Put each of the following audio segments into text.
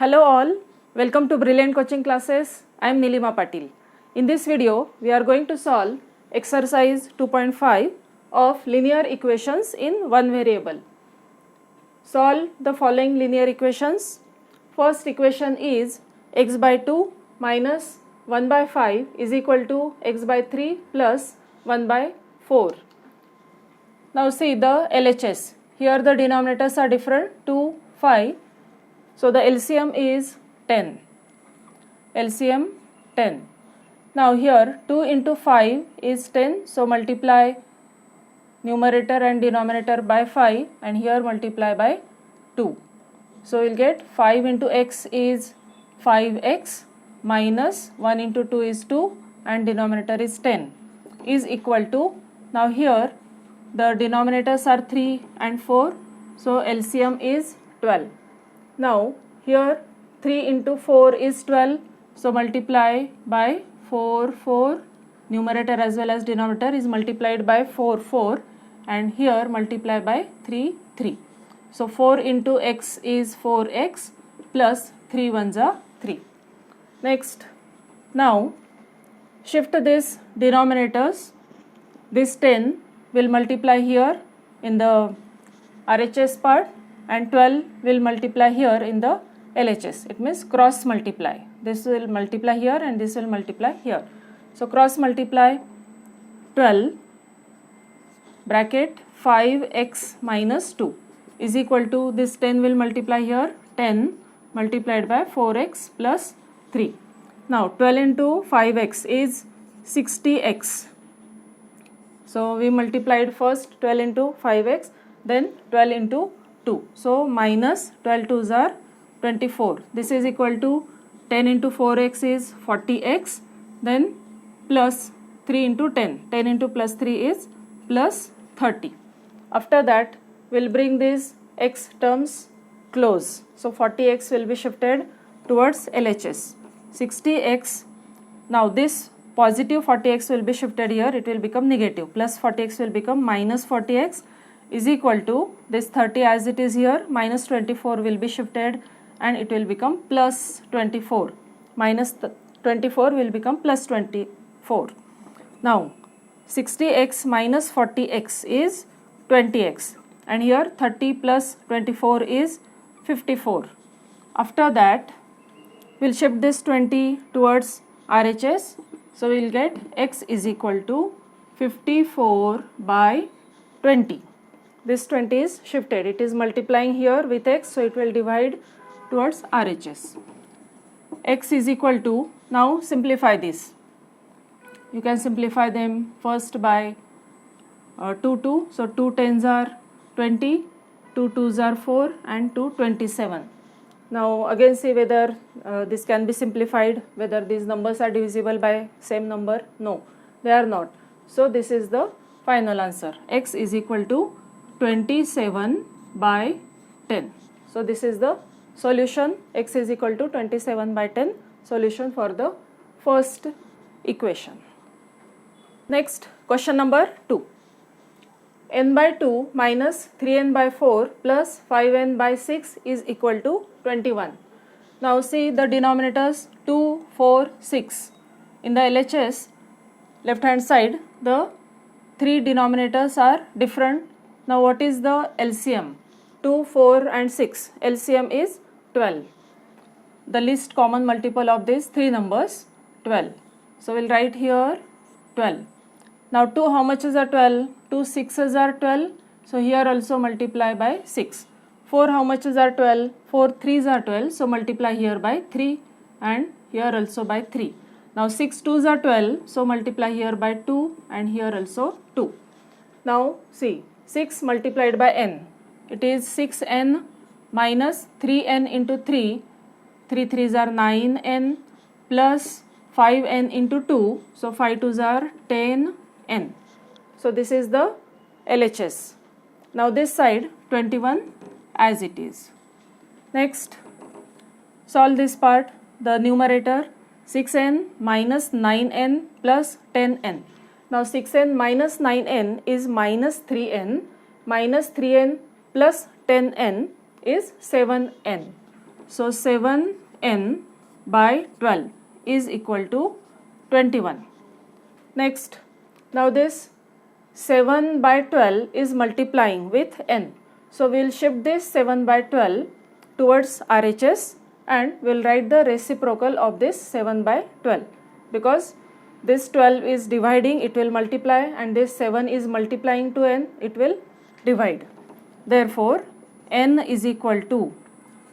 Hello all, welcome to Brilliant Coaching Classes. I am Nilima Patil. In this video, we are going to solve exercise 2.5 of linear equations in one variable. Solve the following linear equations. First equation is x by 2 minus 1 by 5 is equal to x by 3 plus 1 by 4. Now see the LHS. Here the denominators are different, 2, 5. So the LCM is 10. LCM 10. Now here 2 into 5 is 10. So multiply numerator and denominator by 5 and here multiply by 2. So we'll get 5 into x is 5x minus 1 into 2 is 2 and denominator is 10 is equal to, now here the denominators are 3 and 4. So LCM is 12. Now here 3 into 4 is 12, so multiply by 4, numerator as well as denominator is multiplied by 4, and here multiply by 3. So 4 into x is 4x plus 3 ones are 3. Next, now shift this denominators, this 10 will multiply here in the RHS part and 12 will multiply here in the LHS. It means cross multiply. This will multiply here and this will multiply here. So cross multiply 12 bracket 5x minus 2 is equal to, this 10 will multiply here, 10 multiplied by 4x plus 3. Now 12 into 5x is 60x. So we multiplied first 12 into 5x, then 12 into 2. So minus 12 2s are 24. This is equal to 10 into 4x is 40x, then plus 3 into 10. 10 into plus 3 is plus 30. After that, we'll bring these x terms close. So 40x will be shifted towards LHS. 60x, now this positive 40x will be shifted here, it will become negative. Plus 40x will become minus 40x is equal to, this 30 as it is here, minus 24 will be shifted and it will become plus 24. Minus 24 will become plus 24. Now 60x minus 40x is 20x and here 30 plus 24 is 54. After that, we'll shift this 20 towards RHS. So we'll get x is equal to 54 by 20. This 20 is shifted. It is multiplying here with x, so it will divide towards RHS. X is equal to, now simplify this. You can simplify them first by 2. So 2 tens are 20, 2 2s are 4 and 2 27. Now again see whether this can be simplified, whether these numbers are divisible by same number. No, they are not. So this is the final answer. X is equal to 27 by 10. So this is the solution. X is equal to 27 by 10, solution for the first equation. Next, question number 2. n by 2 minus 3n by 4 plus 5n by 6 is equal to 21. Now see the denominators 2, 4, 6. In the LHS, left hand side, the 3 denominators are different. Now what is the LCM? 2, 4 and 6. LCM is 12. The least common multiple of these 3 numbers, 12. So we'll write here 12. Now 2 how much is a 12? 2 6s are 12. So here also multiply by 6. 4 how much is a 12? 4 3s are 12. So multiply here by 3 and here also by 3. Now 6 2s are 12. So multiply here by 2 and here also 2. Now see, 6 multiplied by n, it is 6n minus 3n into 3, 3 3s are 9n plus 5n into 2, so 5 2s are 10n. So this is the LHS. Now this side 21 as it is. Next, solve this part. The numerator 6n minus 9n plus 10n. Now 6n minus 9n is minus 3n plus 10n is 7n. So 7n by 12 is equal to 21. Next, now this 7 by 12 is multiplying with n. So we will shift this 7 by 12 towards RHS and we will write the reciprocal of this 7 by 12, because this 12 is dividing, it will multiply, and this 7 is multiplying to n, it will divide. Therefore, n is equal to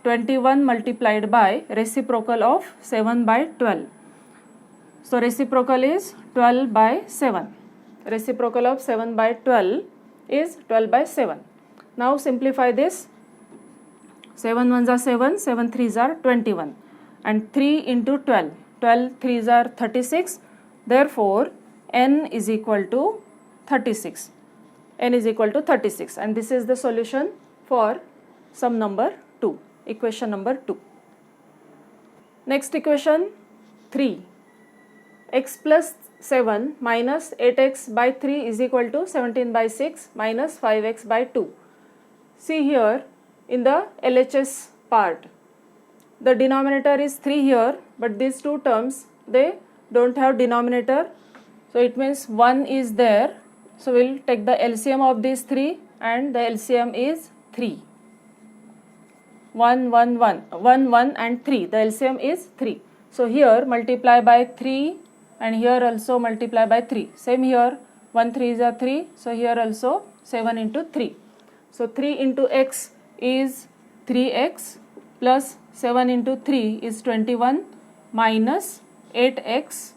21 multiplied by reciprocal of 7 by 12. So reciprocal is 12 by 7. Reciprocal of 7 by 12 is 12 by 7. Now simplify this. 7 ones are 7, 7 threes are 21, and 3 into 12, 12 threes are 36. Therefore, n is equal to 36. N is equal to 36, and this is the solution for sum number 2, equation number 2. Next equation 3. X plus 7 minus 8x by 3 is equal to 17 by 6 minus 5x by 2. See here in the LHS part, the denominator is 3 here, but these two terms, they don't have denominator, so it means 1 is there. So we will take the LCM of these 3, and the LCM is 3. 1, 1, 1, 1, 1 and 3, the LCM is 3. So here multiply by 3 and here also multiply by 3. Same here, 1 3s are 3, so here also 7 into 3. So 3 into x is 3x plus 7 into 3 is 21 minus 8x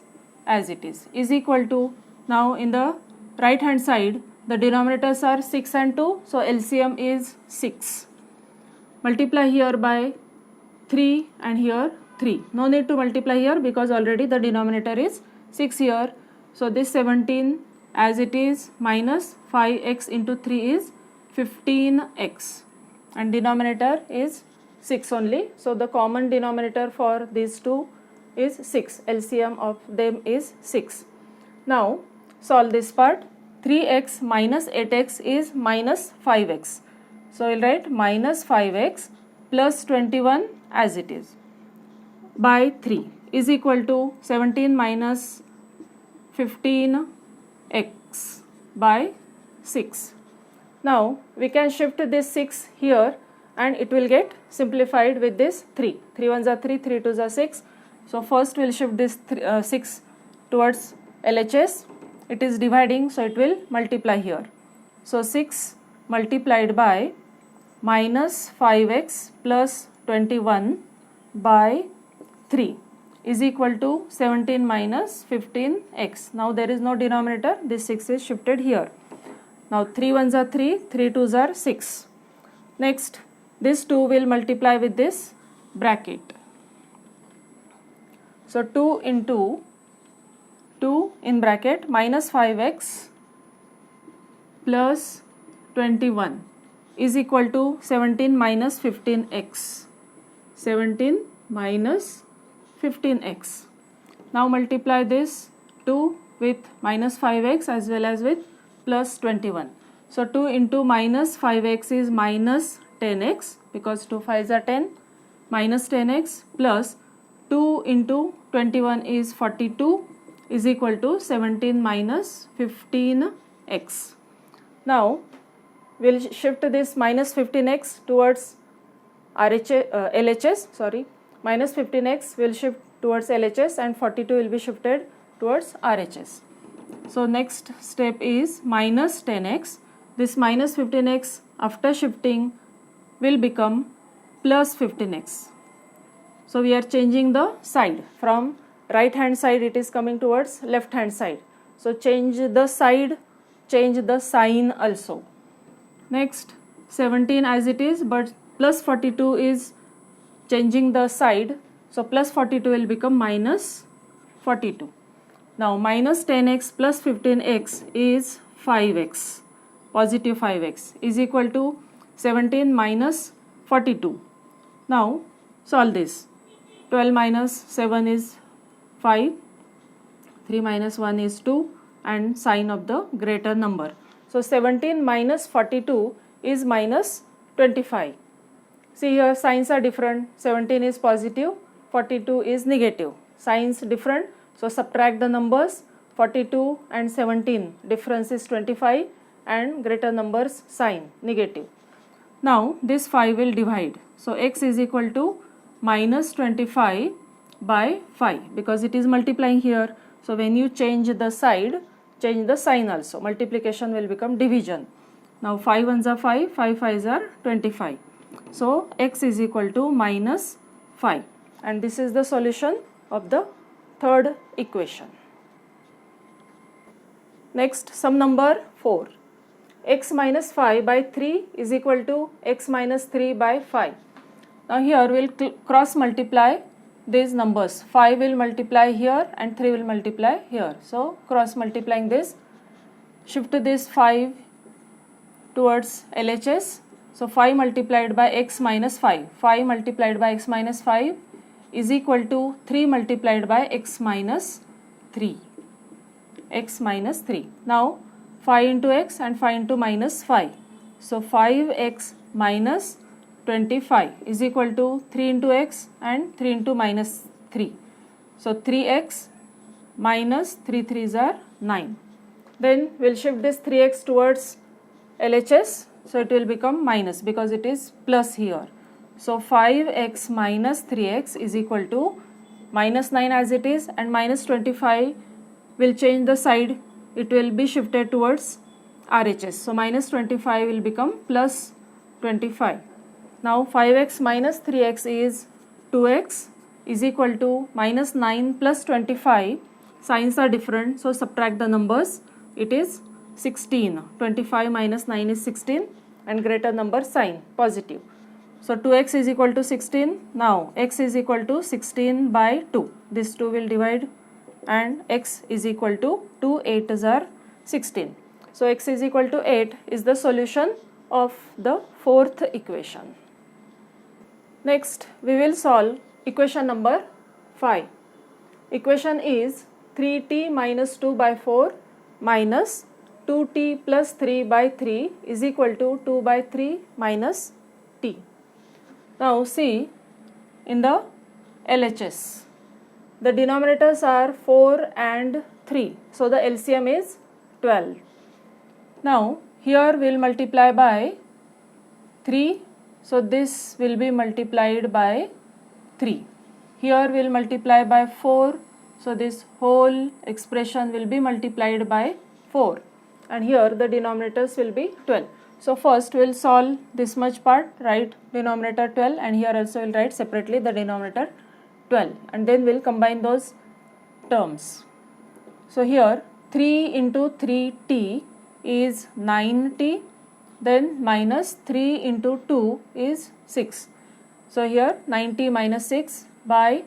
as it is equal to, now in the right hand side the denominators are 6 and 2, so LCM is 6. Multiply here by 3 and here 3. No need to multiply here because already the denominator is 6 here. So this 17 as it is minus 5x into 3 is 15x, and denominator is 6 only. So the common denominator for these two is 6. LCM of them is 6. Now solve this part. 3x minus 8x is minus 5x. So we will write minus 5x plus 21 as it is by 3 is equal to 17 minus 15x by 6. Now we can shift this 6 here and it will get simplified with this 3. 3 ones are 3, 3 twos are 6. So first we will shift this 6 towards LHS. It is dividing, so it will multiply here. So 6 multiplied by minus 5x plus 21 by 3 is equal to 17 minus 15x. Now there is no denominator, this 6 is shifted here. Now 3 ones are 3, 3 twos are 6. Next, this 2 will multiply with this bracket. So 2 into 2 in bracket minus 5x plus 21 is equal to 17 minus 15x. 17 minus 15x. Now multiply this 2 with minus 5x as well as with plus 21. So 2 into minus 5x is minus 10x because 2 5s are 10, minus 10x plus 2 into 21 is 42 is equal to 17 minus 15x. Now we will shift this minus 15x towards LHS, minus 15x will shift towards LHS and 42 will be shifted towards RHS. So next step is minus 10x. This minus 15x after shifting will become plus 15x. So we are changing the side, from right hand side it is coming towards left hand side. So change the side, change the sign also. Next 17 as it is, but plus 42 is changing the side. So plus 42 will become minus 42. Now minus 10x plus 15x is 5x, positive 5x is equal to 17 minus 42. Now solve this. 12 minus 7 is 5, 3 minus 1 is 2, and sign of the greater number. So 17 minus 42 is minus 25. See here, signs are different. 17 is positive, 42 is negative. Signs different, so subtract the numbers. 42 and 17, difference is 25, and greater numbers sign negative. Now this 5 will divide. So x is equal to minus 25 by 5 because it is multiplying here. So when you change the side, change the sign also. Multiplication will become division. Now 5 ones are 5, 5 5s are 25. So x is equal to minus 5, and this is the solution of the third equation. Next, sum number 4. X minus 5 by 3 is equal to x minus 3 by 5. Now here we will cross multiply these numbers. 5 will multiply here and 3 will multiply here. So cross multiplying this, shift this 5 towards LHS. So 5 multiplied by x minus 5. 5 multiplied by x minus 5 is equal to 3 multiplied by x minus 3. X minus 3. Now 5 into x and 5 into minus 5. So 5x minus 25 is equal to 3 into x and 3 into minus 3. So 3x minus 3 3s are 9. Then we will shift this 3x towards LHS. So it will become minus because it is plus here. So 5x minus 3x is equal to minus 9 as it is, and minus 25 will change the side, it will be shifted towards RHS. So minus 25 will become plus 25. Now 5x minus 3x is 2x is equal to minus 9 plus 25. Signs are different, so subtract the numbers. It is 16. 25 minus 9 is 16, and greater number sign positive. So 2x is equal to 16. Now x is equal to 16 by 2. This 2 will divide, and x is equal to 2, 8s are 16. So x is equal to 8 is the solution of the fourth equation. Next, we will solve equation number 5. Equation is 3t minus 2 by 4 minus 2t plus 3 by 3 is equal to 2 by 3 minus t. Now see, in the LHS, the denominators are 4 and 3. So the LCM is 12. Now here we will multiply by 3. So this will be multiplied by 3. Here we will multiply by 4. So this whole expression will be multiplied by 4. And here the denominators will be 12. So first we will solve this much part, write denominator 12, and here also we will write separately the denominator 12, and then we will combine those terms. So here 3 into 3t is 9t, then minus 3 into 2 is 6. So here 9t minus 6 by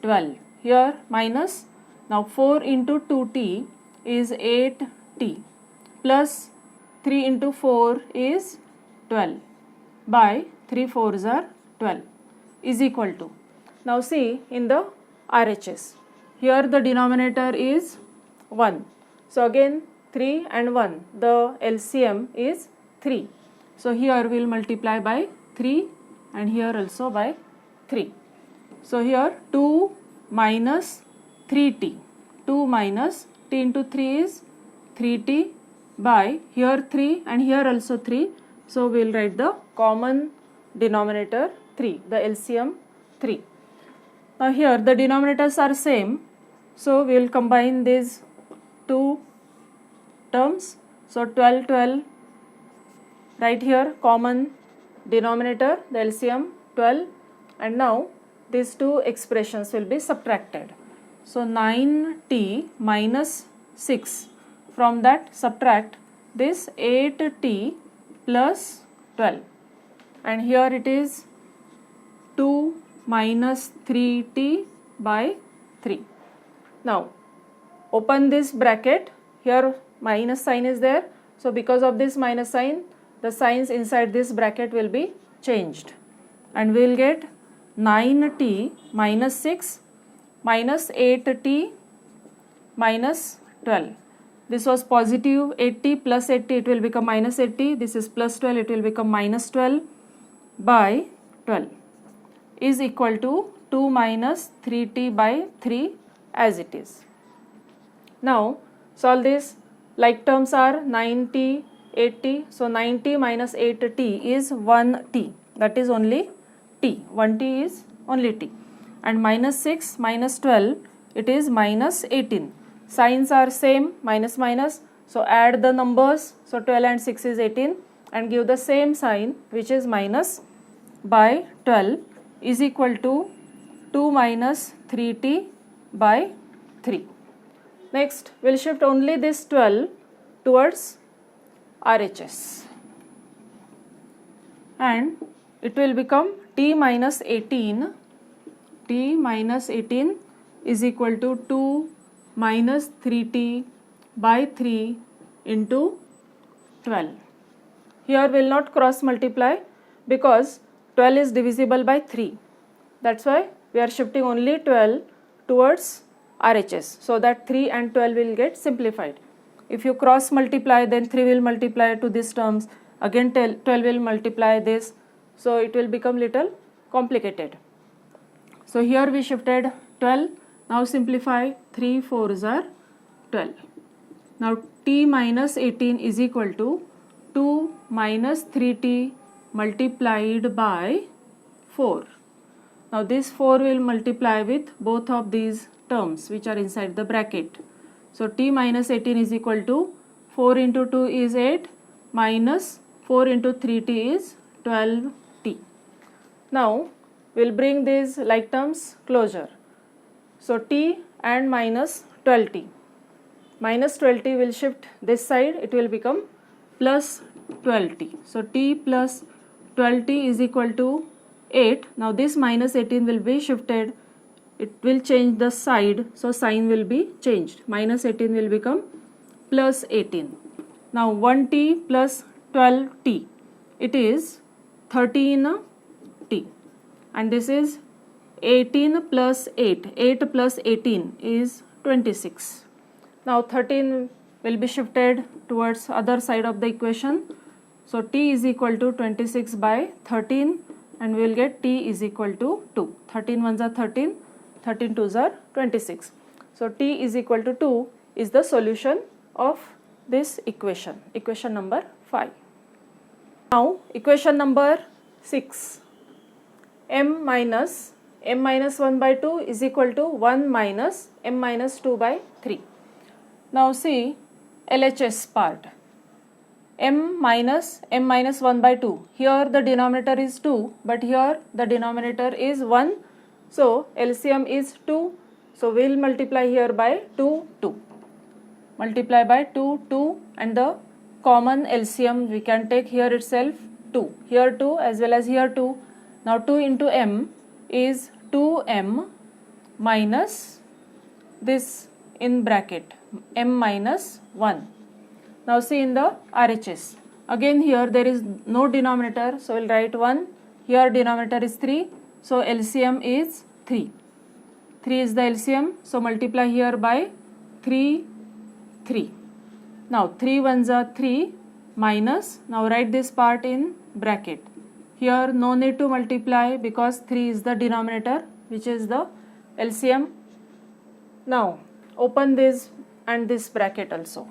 12. Here minus, now 4 into 2t is 8t plus 3 into 4 is 12 by 3 4s are 12 is equal to. Now see, in the RHS, here the denominator is 1. So again 3 and 1, the LCM is 3. So here we will multiply by 3 and here also by 3. So here 2 minus 3t. 2 minus t into 3 is 3t by here 3 and here also 3. So we will write the common denominator 3, the LCM 3. Now here the denominators are same, so we will combine these two terms. So 12 12, right here common denominator, the LCM 12, and now these two expressions will be subtracted. So 9t minus 6, from that subtract this 8t plus 12, and here it is 2 minus 3t by 3. Now open this bracket, here minus sign is there, so because of this minus sign the signs inside this bracket will be changed, and we will get 9t minus 6 minus 8t minus 12. This was positive 80 plus 80, it will become minus 80. This is plus 12, it will become minus 12 by 12 is equal to 2 minus 3t by 3 as it is. Now solve this. Like terms are 9t, 8t. So 9t minus 8t is 1t. That is only t. 1t is only t. And minus 6 minus 12, it is minus 18. Signs are same, minus minus. So add the numbers. So 12 and 6 is 18 and give the same sign, which is minus by 12 is equal to 2 minus 3t by 3. Next, we will shift only this 12 towards RHS and it will become t minus 18. T minus 18 is equal to 2 minus 3t by 3 into 12. Here we will not cross multiply because 12 is divisible by 3. That's why we are shifting only 12 towards RHS, so that 3 and 12 will get simplified. If you cross multiply, then 3 will multiply to these terms, again 12 will multiply this, so it will become little complicated. So here we shifted 12, now simplify, 3 4s are 12. Now t minus 18 is equal to 2 minus 3t multiplied by 4. Now this 4 will multiply with both of these terms which are inside the bracket. So t minus 18 is equal to 4 into 2 is 8 minus 4 into 3t is 12t. Now we will bring these like terms closer. So t and minus 12t. Minus 12t will shift this side, it will become plus 12t. So t plus 12t is equal to 8. Now this minus 18 will be shifted, it will change the side, so sign will be changed. Minus 18 will become plus 18. Now 1t plus 12t, it is 13t, and this is 18 plus 8. 8 plus 18 is 26. Now 13 will be shifted towards other side of the equation. So t is equal to 26 by 13 and we will get t is equal to 2. 13 ones are 13, 13 twos are 26. So t is equal to 2 is the solution of this equation, equation number 5. Now equation number 6, m minus 1 by 2 is equal to 1 minus m minus 2 by 3. Now see LHS part. M minus 1 by 2. Here the denominator is 2, but here the denominator is 1. So LCM is 2. So we will multiply here by 2, 2. Multiply by 2, 2, and the common LCM we can take here itself 2. Here 2 as well as here 2. Now 2 into m is 2m minus this in bracket m minus 1. Now see in the RHS, again here there is no denominator, so we will write 1, here denominator is 3, so LCM is 3. 3 is the LCM, so multiply here by 3, 3. Now 3 ones are 3 minus, now write this part in bracket. Here no need to multiply because 3 is the denominator, which is the LCM. Now open this and this bracket also.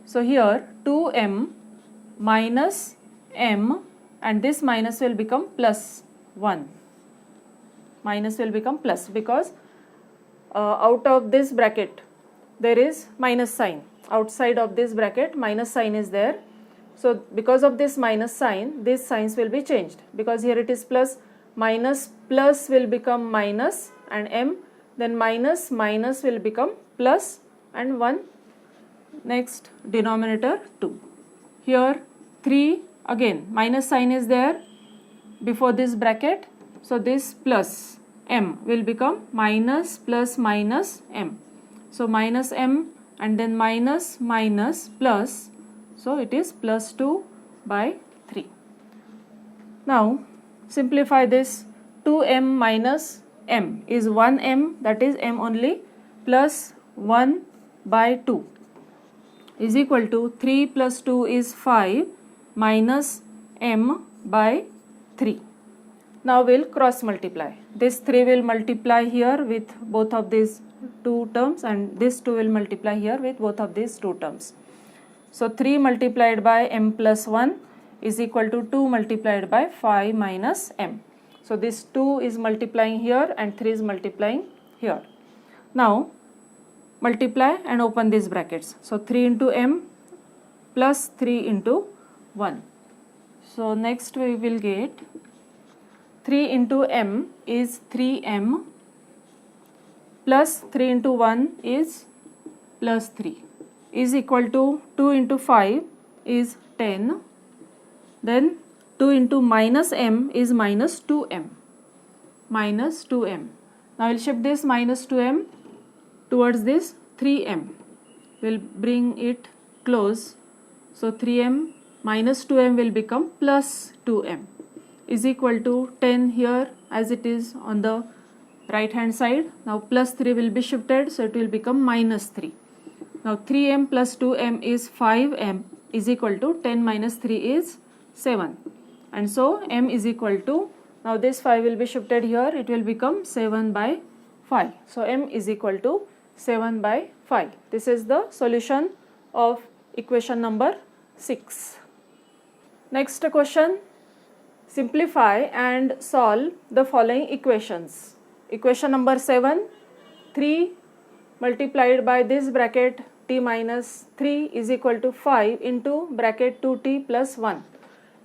So here 2m minus m, and this minus will become plus 1. Minus will become plus because out of this bracket there is minus sign. Outside of this bracket minus sign is there. So because of this minus sign, these signs will be changed, because here it is plus, minus plus will become minus and m, then minus minus will become plus and 1. Next denominator 2. Here 3, again minus sign is there before this bracket, so this plus m will become minus plus minus m. So minus m and then minus minus plus, so it is plus 2 by 3. Now simplify this. 2m minus m is 1m, that is m only, plus 1 by 2 is equal to 3 plus 2 is 5 minus m by 3. Now we'll cross multiply. This 3 will multiply here with both of these two terms, and this 2 will multiply here with both of these two terms. So 3 multiplied by m plus 1 is equal to 2 multiplied by 5 minus m. So this 2 is multiplying here and 3 is multiplying here. Now multiply and open these brackets. So 3 into m plus 3 into 1. So next we will get 3 into m is 3m plus 3 into 1 is plus 3 is equal to 2 into 5 is 10. Then 2 into minus m is minus 2m. Minus 2m. Now we'll shift this minus 2m towards this 3m. We'll bring it close. So 3m minus 2m will become plus 2m is equal to 10 here as it is on the right hand side. Now plus 3 will be shifted, so it will become minus 3. Now 3m plus 2m is 5m is equal to 10 minus 3 is 7. And so m is equal to, now this 5 will be shifted here, it will become 7 by 5. So m is equal to 7 by 5. This is the solution of equation number 6. Next question. Simplify and solve the following equations. Equation number 7, 3 multiplied by this bracket t minus 3 is equal to 5 into bracket 2t plus 1.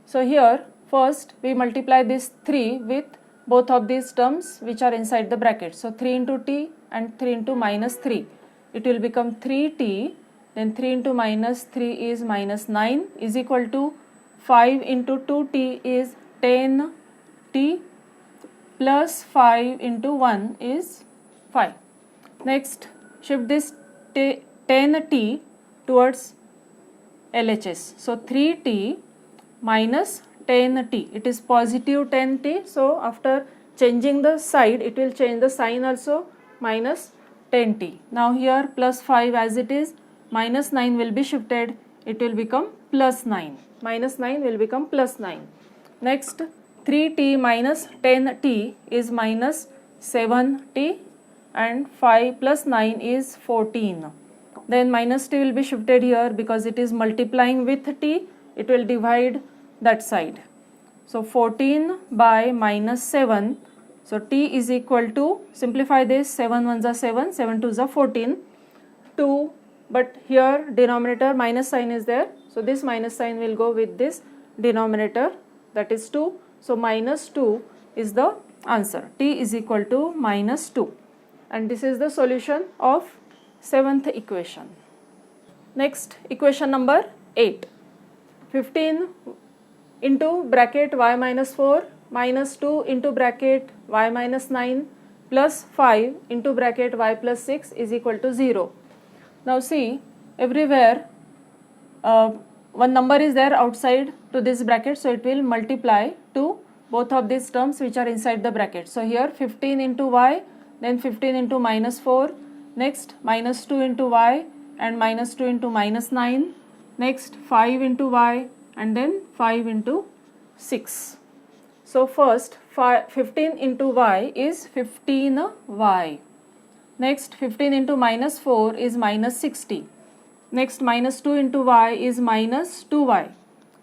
So here first we multiply this 3 with both of these terms which are inside the bracket. So 3 into t and 3 into minus 3. It will become 3t, then 3 into minus 3 is minus 9 is equal to 5 into 2t is 10t plus 5 into 1 is 5. Next, shift this 10t towards LHS. So 3t minus 10t. It is positive 10t. So after changing the side, it will change the sign also, minus 10t. Now here plus 5 as it is, minus 9 will be shifted. It will become plus 9. Minus 9 will become plus 9. Next, 3t minus 10t is minus 7t and 5 plus 9 is 14. Then minus t will be shifted here because it is multiplying with t. It will divide that side. So 14 by minus 7. So t is equal to, simplify this, 7 1s are 7, 7 2s are 14, 2, but here denominator minus sign is there. So this minus sign will go with this denominator, that is 2. So minus 2 is the answer. T is equal to minus 2. And this is the solution of 7th equation. Next, equation number 8. 15 into bracket y minus 4 minus 2 into bracket y minus 9 plus 5 into bracket y plus 6 is equal to 0. Now see, everywhere one number is there outside to this bracket, so it will multiply to both of these terms which are inside the bracket. So here 15 into y, then 15 into minus 4, next minus 2 into y and minus 2 into minus 9, next 5 into y and then 5 into 6. So first 15 into y is 15y. Next 15 into minus 4 is minus 60. Next minus 2 into y is minus 2y.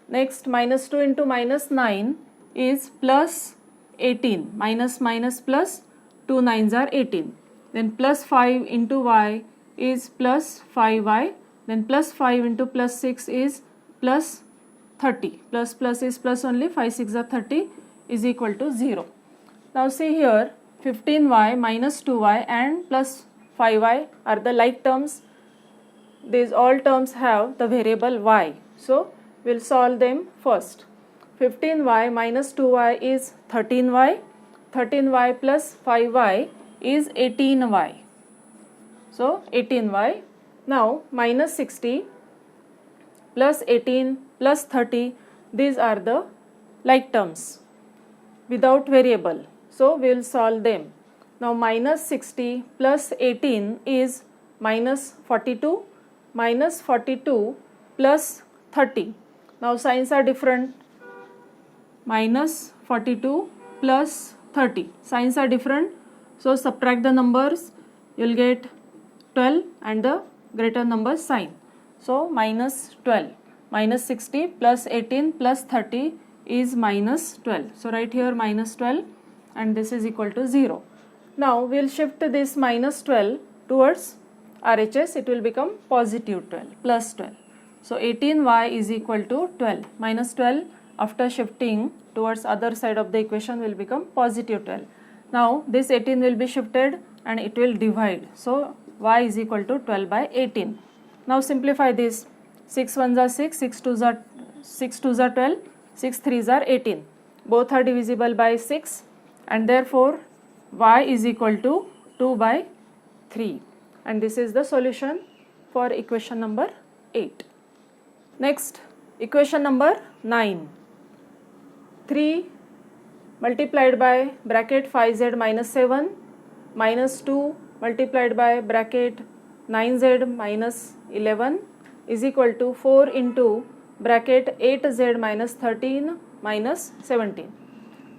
Next minus 2 into minus 9 is plus 18. Minus minus plus, 2 9s are 18. Then plus 5 into y is plus 5y. Then plus 5 into plus 6 is plus 30. Plus plus is plus only, 5 6 are 30 is equal to 0. Now see here, 15y minus 2y and plus 5y are the like terms. These all terms have the variable y. So we'll solve them first. 15y minus 2y is 13y. 13y plus 5y is 18y. So 18y. Now minus 60 plus 18 plus 30, these are the like terms without variable. So we will solve them. Now minus 60 plus 18 is minus 42. Minus 42 plus 30. Now signs are different. Minus 42 plus 30. Signs are different, so subtract the numbers, you will get 12 and the greater number sign. So minus 12, minus 60 plus 18 plus 30 is minus 12. So write here minus 12 and this is equal to 0. Now we will shift this minus 12 towards RHS, it will become positive 12, plus 12. So 18y is equal to 12. Minus 12 after shifting towards other side of the equation will become positive 12. Now this 18 will be shifted and it will divide. So y is equal to 12 by 18. Now simplify this. 6 1s are 6, 6 2s are 12, 6 3s are 18. Both are divisible by 6 and therefore y is equal to 2 by 3. And this is the solution for equation number 8. Next, equation number 9. 3 multiplied by bracket 5z minus 7 minus 2 multiplied by bracket 9z minus 11 is equal to 4 into bracket 8z minus 13 minus 17.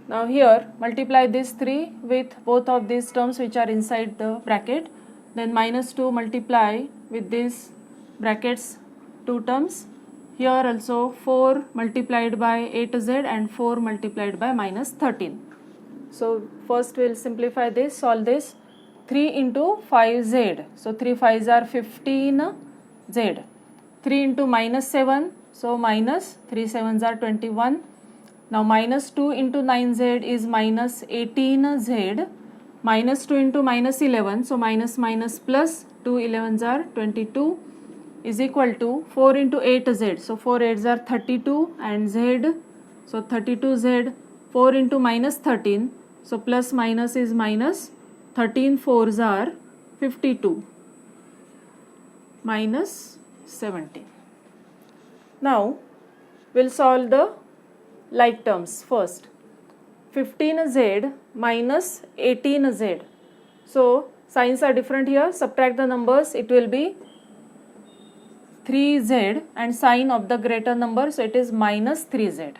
Now here multiply this 3 with both of these terms which are inside the bracket, then minus 2 multiply with these brackets 2 terms. Here also 4 multiplied by 8z and 4 multiplied by minus 13. So first we will simplify this, solve this. 3 into 5z, so 3 5s are 15z. 3 into minus 7, so minus 3 7s are 21. Now minus 2 into 9z is minus 18z. Minus 2 into minus 11, so minus minus plus 2 11s are 22 is equal to 4 into 8z, so 4 8s are 32 and z, so 32z. 4 into minus 13, so plus minus is minus, 13 4s are 52 minus 17. Now we will solve the like terms first. 15z minus 18z. So signs are different here. Subtract the numbers, it will be 3z and sign of the greater number, so it is minus 3z.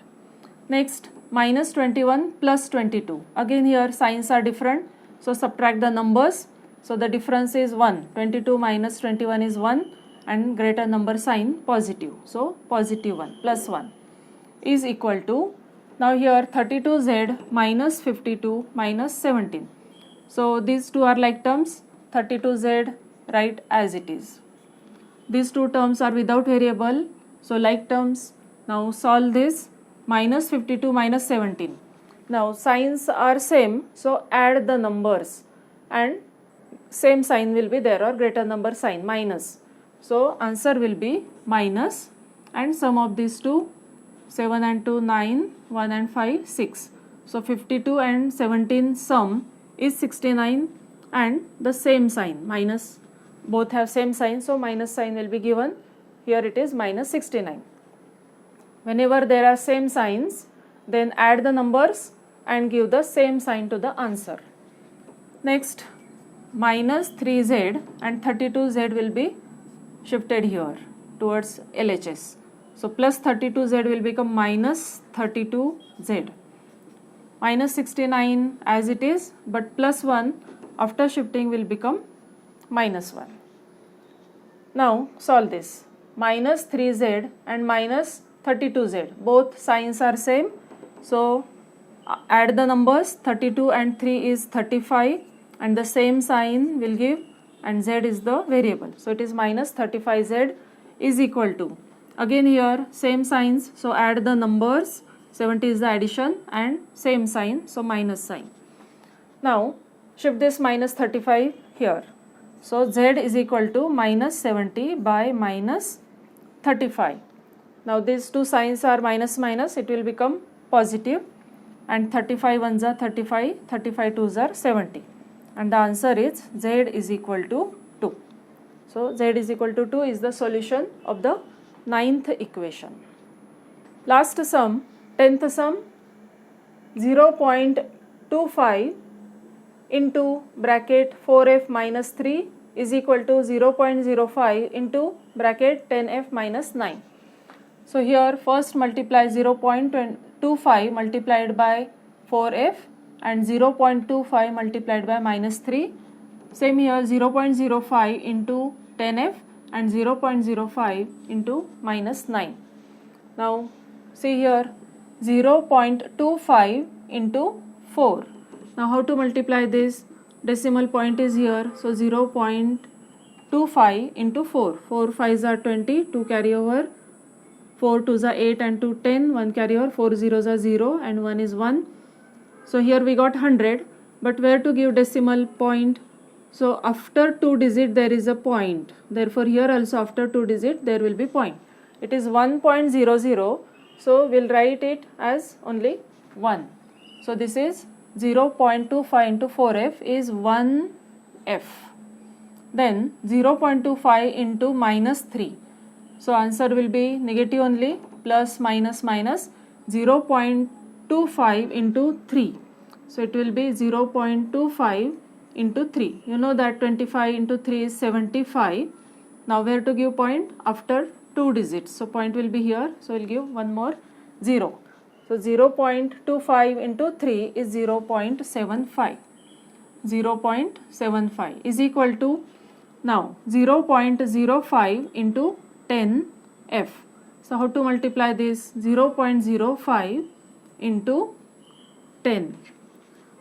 Next, minus 21 plus 22. Again here signs are different, so subtract the numbers. So the difference is 1. 22 minus 21 is 1 and greater number sign positive. So positive 1 plus 1 is equal to, now here 32z minus 52 minus 17. So these two are like terms, 32z write as it is. These two terms are without variable, so like terms. Now solve this, minus 52 minus 17. Now signs are same, so add the numbers and same sign will be there or greater number sign minus. So answer will be minus and sum of these two, 7 and 2 9, 1 and 5 6. So 52 and 17 sum is 69 and the same sign minus, both have same sign, so minus sign will be given. Here it is minus 69. Whenever there are same signs, then add the numbers and give the same sign to the answer. Next, minus 3z and 32z will be shifted here towards LHS. So plus 32z will become minus 32z. Minus 69 as it is, but plus 1 after shifting will become minus 1. Now solve this. Minus 3z and minus 32z, both signs are same, so add the numbers. 32 and 3 is 35 and the same sign will give, and z is the variable, so it is minus 35z is equal to, again here same signs, so add the numbers. 70 is the addition and same sign, so minus sign. Now shift this minus 35 here, so z is equal to minus 70 by minus 35. Now these two signs are minus minus, it will become positive, and 35 ones are 35, 35 twos are 70, and the answer is z is equal to 2. So z is equal to 2 is the solution of the 9th equation. Last sum, 10th sum, 0.25 into bracket 4f minus 3 is equal to 0.05 into bracket 10f minus 9. So here first multiply 0.25 multiplied by 4f and 0.25 multiplied by minus 3. Same here, 0.05 into 10f and 0.05 into minus 9. Now see here, 0.25 into 4. Now how to multiply this? Decimal point is here, so 0.25 into 4. 4 5s are 20, 2 carry over, 4 2s are 8 and 2 10, 1 carry over, 4 zeros are 0 and 1 is 1. So here we got 100, but where to give decimal point? So after 2 digit there is a point. Therefore here also after 2 digit there will be point. It is 1.00, so we'll write it as only 1. So this is 0.25 into 4f is 1f. Then 0.25 into minus 3. So answer will be negative only, plus minus minus 0.25 into 3. So it will be 0.25 into 3. You know that 25 into 3 is 75. Now where to give point? After 2 digits. So point will be here. So we'll give one more 0. So 0.25 into 3 is 0.75. 0.75 is equal to, now 0.05 into 10f. So how to multiply this? 0.05 into 10.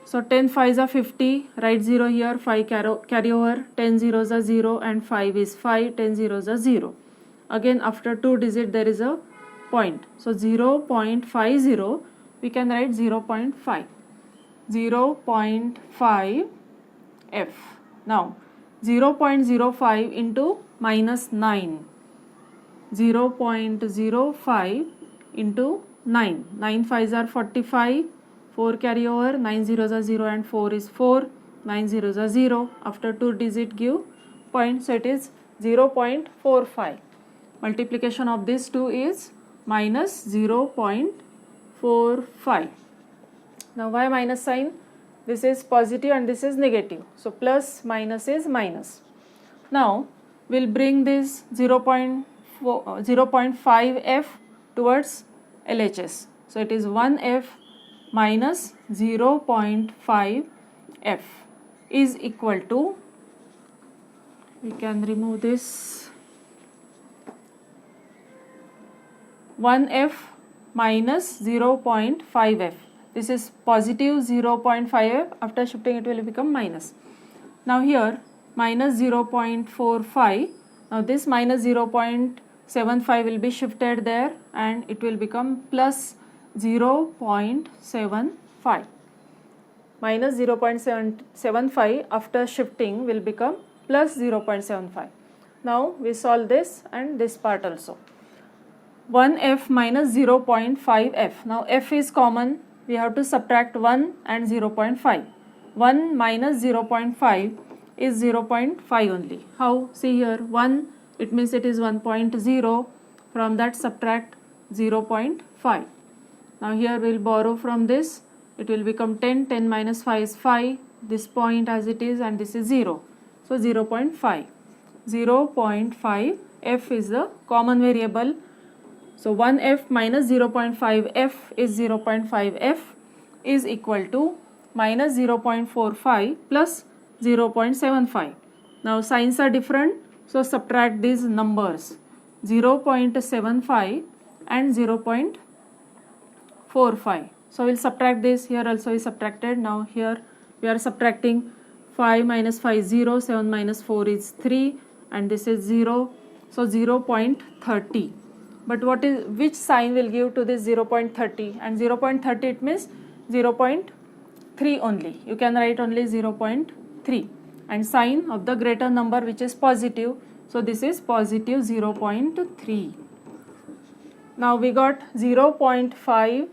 So 10 5s are 50, write 0 here, 5 carry over, 10 zeros are 0 and 5 is 5, 10 zeros are 0. Again after 2 digit there is a point. So 0.50 we can write 0.5. 0.5 f. Now 0.05 into minus 9. 0.05 into 9. 9 5s are 45. 4 carry over, 9 zeros are 0 and 4 is 4, 9 zeros are 0. After 2 digit give point, so it is 0.45. Multiplication of these two is minus 0.45. Now why minus sign? This is positive and this is negative. So plus minus is minus. Now we'll bring this 0.5f towards LHS. So it is 1f minus 0.5f is equal to, we can remove this, 1f minus 0.5f. This is positive 0.5f, after shifting it will become minus. Now here minus 0.45, now this minus 0.75 will be shifted there and it will become plus 0.75. Minus 0.75 after shifting will become plus 0.75. Now we solve this and this part also. 1f minus 0.5f. Now f is common, we have to subtract 1 and 0.5. 1 minus 0.5 is 0.5 only. How? See here, 1, it means it is 1.0. From that subtract 0.5. Now here we will borrow from this, it will become 10, 10 minus 5 is 5, this point as it is and this is 0. So 0.5. 0.5 f is the common variable. So 1f minus 0.5f is 0.5f is equal to minus 0.45 plus 0.75. Now signs are different, so subtract these numbers, 0.75 and 0.45. So we will subtract this, here also is subtracted. Now here we are subtracting 5 minus 5 is 0, 7 minus 4 is 3 and this is 0. So 0.30. But which sign will give to this 0.30? And 0.30 it means 0.3 only. You can write only 0.3 and sign of the greater number which is positive. So this is positive 0.3. Now we got 0.5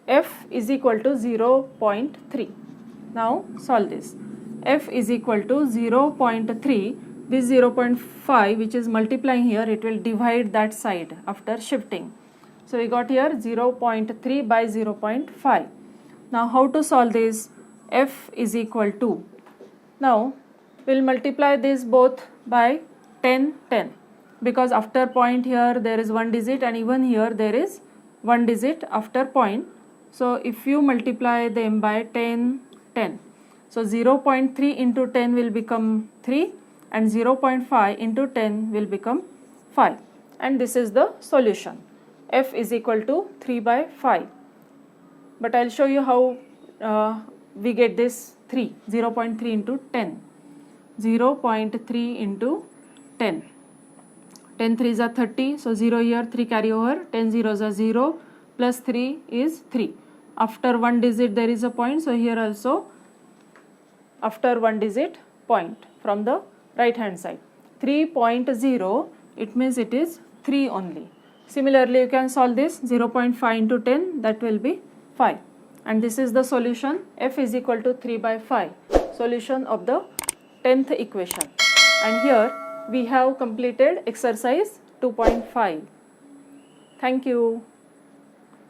f is equal to 0.3. Now solve this. F is equal to 0.3. This 0.5 which is multiplying here, it will divide that side after shifting. So we got here 0.3 by 0.5. Now how to solve this? F is equal to, now we will multiply this both by 10, 10. Because after point here there is one digit and even here there is one digit after point. So if you multiply them by 10, 10. So 0.3 into 10 will become 3 and 0.5 into 10 will become 5. And this is the solution. F is equal to 3 by 5. But I'll show you how we get this 3, 0.3 into 10. 0.3 into 10. 10 3s are 30, so 0 here, 3 carry over, 10 zeros are 0, plus 3 is 3. After one digit there is a point, so here also after one digit point from the right hand side. 3.0, it means it is 3 only. Similarly, you can solve this 0.5 into 10, that will be 5. And this is the solution. F is equal to 3 by 5, solution of the 10th equation. And here we have completed exercise 2.5. Thank you.